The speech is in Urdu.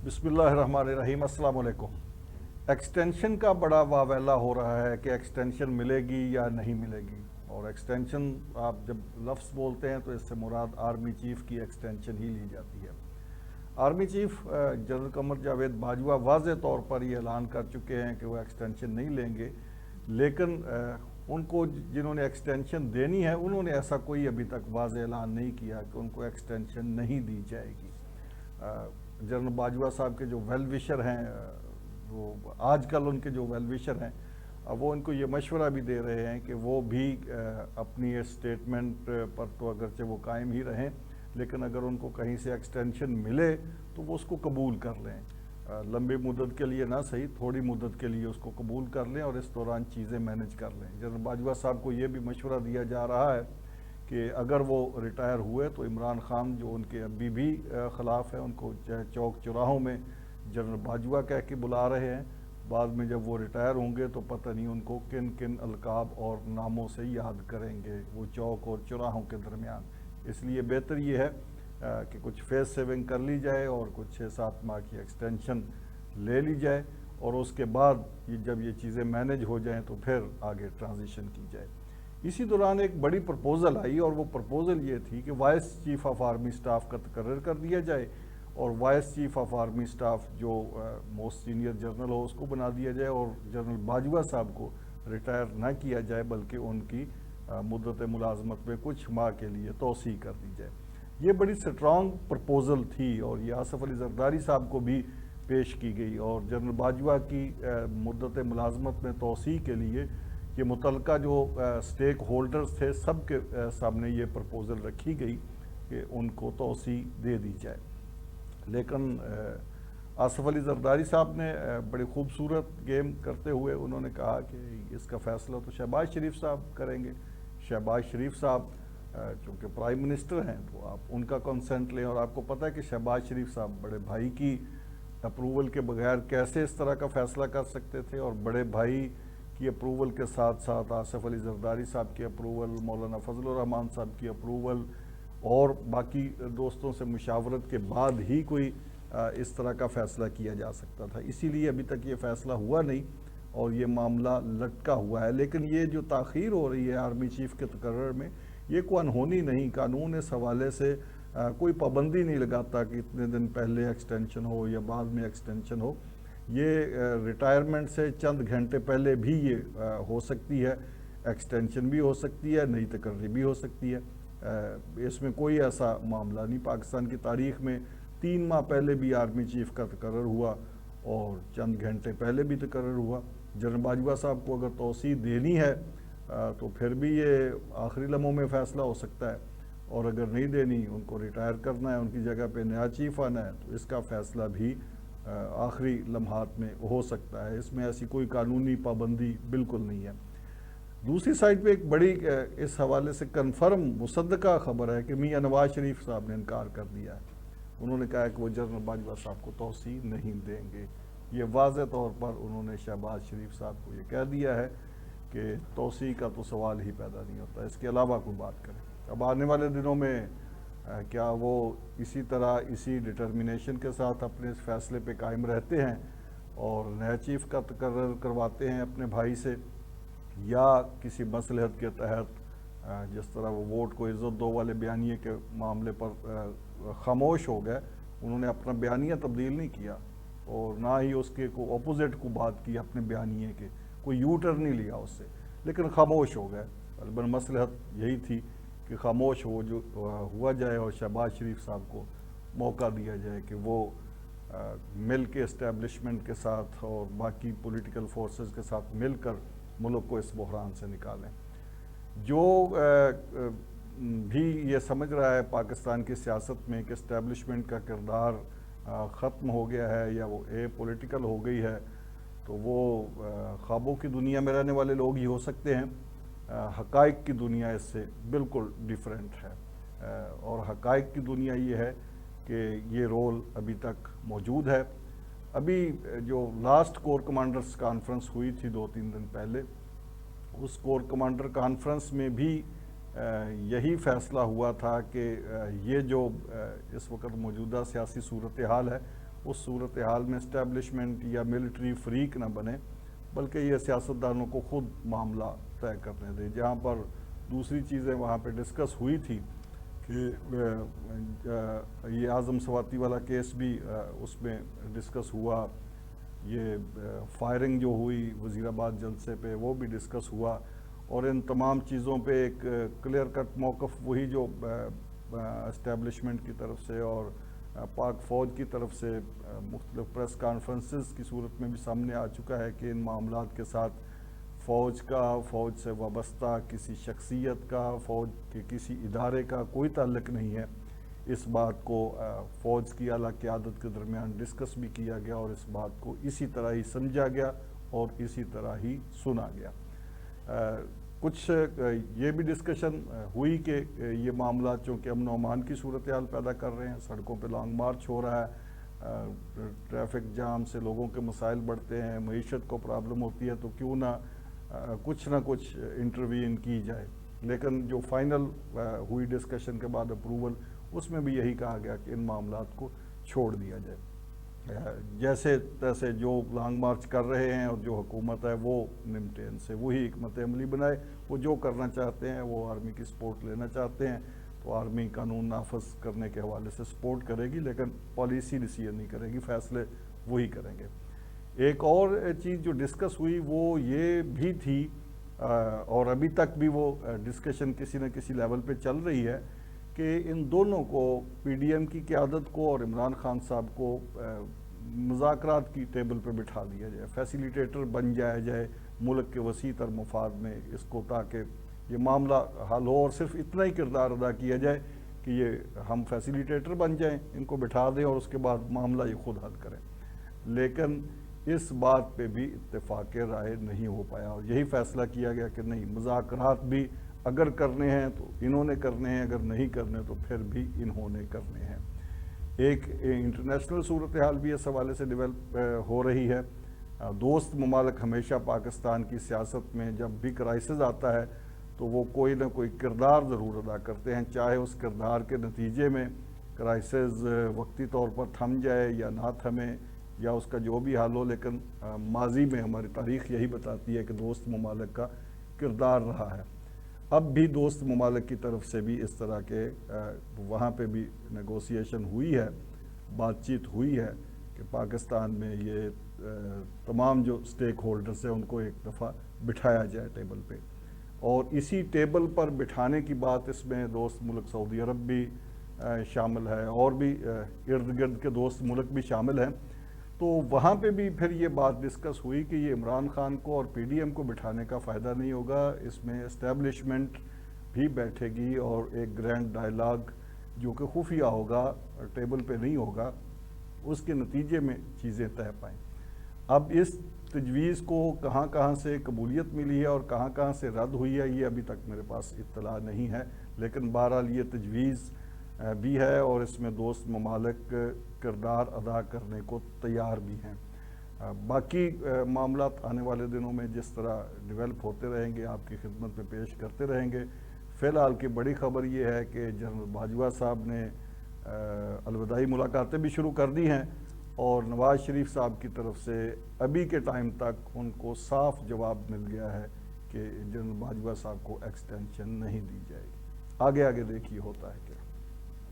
بسم اللہ الرحمن الرحیم۔ السلام علیکم۔ ایکسٹینشن کا بڑا واویلا ہو رہا ہے کہ ایکسٹینشن ملے گی یا نہیں ملے گی، اور ایکسٹینشن آپ جب لفظ بولتے ہیں تو اس سے مراد آرمی چیف کی ایکسٹینشن ہی لی جاتی ہے۔ Army chief general Qamar Javed Bajwa واضح طور پر یہ اعلان کر چکے ہیں کہ وہ ایکسٹینشن نہیں لیں گے، لیکن ان کو جنہوں نے ایکسٹینشن دینی ہے انہوں نے ایسا کوئی ابھی تک واضح اعلان نہیں کیا کہ ان کو ایکسٹینشن نہیں دی جائے گی۔ جنرل باجوہ صاحب کے جو ویل وشر ہیں، وہ آج کل ان کے جو ویل وشر ہیں، وہ ان کو یہ مشورہ بھی دے رہے ہیں کہ وہ بھی اپنی اسٹیٹمنٹ پر تو اگرچہ وہ قائم ہی رہیں، لیکن اگر ان کو کہیں سے ایکسٹینشن ملے تو وہ اس کو قبول کر لیں، لمبی مدت کے لیے نہ صحیح، تھوڑی مدت کے لیے اس کو قبول کر لیں اور اس دوران چیزیں مینج کر لیں۔ جنرل باجوہ صاحب کو یہ بھی مشورہ دیا جا رہا ہے کہ اگر وہ ریٹائر ہوئے تو عمران خان جو ان کے ابھی بھی خلاف ہیں، ان کو چوک چوراہوں میں جنرل باجوہ کہہ کے بلا رہے ہیں، بعد میں جب وہ ریٹائر ہوں گے تو پتہ نہیں ان کو کن کن القاب اور ناموں سے یاد کریں گے وہ چوک اور چوراہوں کے درمیان۔ اس لیے بہتر یہ ہے کہ کچھ فیس سیونگ کر لی جائے اور کچھ 6-7 ماہ کی ایکسٹینشن لے لی جائے، اور اس کے بعد جب یہ چیزیں مینج ہو جائیں تو پھر آگے ٹرانزیشن کی جائے۔ اسی دوران ایک بڑی پرپوزل آئی، اور وہ پرپوزل یہ تھی کہ vice chief of army staff کا تقرر کر دیا جائے، اور vice chief of army staff جو موسٹ سینئر جنرل ہو اس کو بنا دیا جائے، اور جنرل باجوہ صاحب کو ریٹائر نہ کیا جائے بلکہ ان کی مدت ملازمت میں کچھ ماہ کے لیے توسیع کر دی جائے۔ یہ بڑی سٹرانگ پرپوزل تھی، اور یہ آصف علی زرداری صاحب کو بھی پیش کی گئی، اور جنرل باجوہ کی مدت ملازمت میں توسیع کے لیے یہ متعلقہ جو سٹیک ہولڈرز تھے سب کے سامنے یہ پرپوزل رکھی گئی کہ ان کو توسیع دے دی جائے۔ لیکن آصف علی زرداری صاحب نے بڑی خوبصورت گیم کرتے ہوئے انہوں نے کہا کہ اس کا فیصلہ تو شہباز شریف صاحب کریں گے۔ شہباز شریف صاحب چونکہ پرائم منسٹر ہیں تو آپ ان کا کنسنٹ لیں، اور آپ کو پتہ ہے کہ شہباز شریف صاحب بڑے بھائی کی اپروول کے بغیر کیسے اس طرح کا فیصلہ کر سکتے تھے، اور بڑے بھائی کی اپروول کے ساتھ ساتھ آصف علی زرداری صاحب کی اپروول، مولانا فضل الرحمان صاحب کی اپروول اور باقی دوستوں سے مشاورت کے بعد ہی کوئی اس طرح کا فیصلہ کیا جا سکتا تھا۔ اسی لیے ابھی تک یہ فیصلہ ہوا نہیں اور یہ معاملہ لٹکا ہوا ہے۔ لیکن یہ جو تاخیر ہو رہی ہے آرمی چیف کے تقرر میں، یہ کوئی انہونی نہیں، قانون اس حوالے سے کوئی پابندی نہیں لگاتا کہ اتنے دن پہلے ایکسٹینشن ہو یا بعد میں ایکسٹینشن ہو۔ یہ ریٹائرمنٹ سے چند گھنٹے پہلے بھی یہ ہو سکتی ہے، ایکسٹینشن بھی ہو سکتی ہے، نئی تقرری بھی ہو سکتی ہے۔ اس میں کوئی ایسا معاملہ نہیں۔ پاکستان کی تاریخ میں 3 ماہ پہلے بھی آرمی چیف کا تقرر ہوا اور چند گھنٹے پہلے بھی تقرر ہوا۔ جنرل باجوہ صاحب کو اگر توسیع دینی ہے تو پھر بھی یہ آخری لمحوں میں فیصلہ ہو سکتا ہے، اور اگر نہیں دینی، ان کو ریٹائر کرنا ہے، ان کی جگہ پہ نیا چیف آنا ہے، تو اس کا فیصلہ بھی آخری لمحات میں ہو سکتا ہے۔ اس میں ایسی کوئی قانونی پابندی بالکل نہیں ہے۔ دوسری سائڈ پہ ایک بڑی اس حوالے سے کنفرم مصدقہ خبر ہے کہ میاں نواز شریف صاحب نے انکار کر دیا ہے۔ انہوں نے کہا کہ وہ جنرل باجوہ صاحب کو توسیع نہیں دیں گے۔ یہ واضح طور پر انہوں نے شہباز شریف صاحب کو یہ کہہ دیا ہے کہ توسیع کا تو سوال ہی پیدا نہیں ہوتا، اس کے علاوہ کوئی بات کریں۔ اب آنے والے دنوں میں کیا وہ اسی طرح اسی ڈٹرمنیشن کے ساتھ اپنے اس فیصلے پہ قائم رہتے ہیں اور نئے چیف کا تقرر کرواتے ہیں اپنے بھائی سے، یا کسی مصلحت کے تحت جس طرح وہ ووٹ کو عزت دو والے بیانیے کے معاملے پر خاموش ہو گئے، انہوں نے اپنا بیانیہ تبدیل نہیں کیا اور نہ ہی اس کے کو اپوزٹ کو بات کی اپنے بیانیے کے، کوئی یو ٹرن نہیں لیا اس سے، لیکن خاموش ہو گئے۔ غالباً مصلحت یہی تھی کہ خاموش ہوا جائے اور شہباز شریف صاحب کو موقع دیا جائے کہ وہ مل کے اسٹیبلشمنٹ کے ساتھ اور باقی پولیٹیکل فورسز کے ساتھ مل کر ملک کو اس بحران سے نکالیں۔ جو بھی یہ سمجھ رہا ہے پاکستان کی سیاست میں کہ اسٹیبلشمنٹ کا کردار ختم ہو گیا ہے یا وہ پولیٹیکل ہو گئی ہے، تو وہ خوابوں کی دنیا میں رہنے والے لوگ ہی ہو سکتے ہیں۔ حقائق کی دنیا اس سے بالکل ڈیفرنٹ ہے، اور حقائق کی دنیا یہ ہے کہ یہ رول ابھی تک موجود ہے۔ ابھی جو لاسٹ کور کمانڈرز کانفرنس ہوئی تھی 2-3 دن پہلے، اس کور کمانڈر کانفرنس میں بھی یہی فیصلہ ہوا تھا کہ یہ جو اس وقت موجودہ سیاسی صورتحال ہے اس صورتحال میں اسٹیبلشمنٹ یا ملٹری فریق نہ بنے، بلکہ یہ سیاستدانوں کو خود معاملہ طے کرنے دے۔ جہاں پر دوسری چیزیں وہاں پہ ڈسکس ہوئی تھی کہ یہ اعظم سواتی والا کیس بھی اس میں ڈسکس ہوا، یہ فائرنگ جو ہوئی وزیر آباد جلسے پہ وہ بھی ڈسکس ہوا، اور ان تمام چیزوں پہ ایک کلیئر کٹ موقف وہی جو اسٹیبلشمنٹ کی طرف سے اور پاک فوج کی طرف سے مختلف پریس کانفرنسز کی صورت میں بھی سامنے آ چکا ہے کہ ان معاملات کے ساتھ فوج کا، فوج سے وابستہ کسی شخصیت کا، فوج کے کسی ادارے کا کوئی تعلق نہیں ہے۔ اس بات کو فوج کی اعلیٰ قیادت کے درمیان ڈسکس بھی کیا گیا، اور اس بات کو اسی طرح ہی سمجھا گیا اور اسی طرح ہی سنا گیا۔ کچھ یہ بھی ڈسکشن ہوئی کہ یہ معاملات چونکہ امن و امان کی صورتحال پیدا کر رہے ہیں، سڑکوں پہ لانگ مارچ ہو رہا ہے، ٹریفک جام سے لوگوں کے مسائل بڑھتے ہیں، معیشت کو پرابلم ہوتی ہے، تو کیوں نہ کچھ انٹروین کی جائے۔ لیکن جو فائنل ہوئی ڈسکشن کے بعد اپروول، اس میں بھی یہی کہا گیا کہ ان معاملات کو چھوڑ دیا جائے۔ جیسے تیسے جو لانگ مارچ کر رہے ہیں اور جو حکومت ہے وہ نمٹے ان سے، وہی حکمت عملی بنائے۔ وہ جو کرنا چاہتے ہیں، وہ آرمی کی سپورٹ لینا چاہتے ہیں تو آرمی قانون نافذ کرنے کے حوالے سے سپورٹ کرے گی، لیکن پالیسی ڈیسیژن نہیں کرے گی، فیصلے وہی کریں گے۔ ایک اور چیز جو ڈسکس ہوئی وہ یہ بھی تھی، اور ابھی تک بھی وہ ڈسکشن کسی نہ کسی لیول پہ چل رہی ہے، کہ ان دونوں کو، پی ڈی ایم کی قیادت کو اور عمران خان صاحب کو، مذاکرات کی ٹیبل پہ بٹھا دیا جائے، فیسیلیٹیٹر بن جائے ملک کے وسیع تر مفاد میں اس کو، تاکہ یہ معاملہ حل ہو، اور صرف اتنا ہی کردار ادا کیا جائے کہ یہ ہم فیسیلیٹیٹر بن جائیں، ان کو بٹھا دیں اور اس کے بعد معاملہ یہ خود حل کریں۔ لیکن اس بات پہ بھی اتفاق رائے نہیں ہو پایا، اور یہی فیصلہ کیا گیا کہ نہیں، مذاکرات بھی اگر کرنے ہیں تو انہوں نے کرنے ہیں، اگر نہیں کرنے تو پھر بھی انہوں نے کرنے ہیں۔ ایک انٹرنیشنل صورتحال بھی اس حوالے سے ڈیولپ ہو رہی ہے۔ دوست ممالک ہمیشہ پاکستان کی سیاست میں جب بھی کرائسس آتا ہے تو وہ کوئی نہ کوئی کردار ضرور ادا کرتے ہیں، چاہے اس کردار کے نتیجے میں کرائسس وقتی طور پر تھم جائے یا نہ تھمے، یا اس کا جو بھی حال ہو، لیکن ماضی میں ہماری تاریخ یہی بتاتی ہے کہ دوست ممالک کا کردار رہا ہے۔ اب بھی دوست ممالک کی طرف سے بھی اس طرح کے وہاں پہ بھی نیگوسیشن ہوئی ہے، بات چیت ہوئی ہے کہ پاکستان میں یہ تمام جو سٹیک ہولڈرز ہیں ان کو ایک دفعہ بٹھایا جائے ٹیبل پہ، اور اسی ٹیبل پر بٹھانے کی بات، اس میں دوست ملک سعودی عرب بھی شامل ہے، اور بھی ارد گرد کے دوست ملک بھی شامل ہیں۔ تو وہاں پہ بھی پھر یہ بات ڈسکس ہوئی کہ یہ عمران خان کو اور پی ڈی ایم کو بٹھانے کا فائدہ نہیں ہوگا، اس میں اسٹیبلشمنٹ بھی بیٹھے گی، اور ایک گرینڈ ڈائیلاگ جو کہ خفیہ ہوگا، ٹیبل پہ نہیں ہوگا، اس کے نتیجے میں چیزیں طے پائیں۔ اب اس تجویز کو کہاں سے قبولیت ملی ہے اور کہاں سے رد ہوئی ہے، یہ ابھی تک میرے پاس اطلاع نہیں ہے، لیکن بہرحال یہ تجویز بھی ہے، اور اس میں دوست ممالک کردار ادا کرنے کو تیار بھی ہیں۔ باقی معاملات آنے والے دنوں میں جس طرح ڈیولپ ہوتے رہیں گے، آپ کی خدمت میں پیش کرتے رہیں گے۔ فی الحال کی بڑی خبر یہ ہے کہ جنرل باجوہ صاحب نے الوداعی ملاقاتیں بھی شروع کر دی ہیں، اور نواز شریف صاحب کی طرف سے ابھی کے ٹائم تک ان کو صاف جواب مل گیا ہے کہ جنرل باجوہ صاحب کو ایکسٹینشن نہیں دی جائے گی۔ آگے دیکھیے ہوتا ہے کیا۔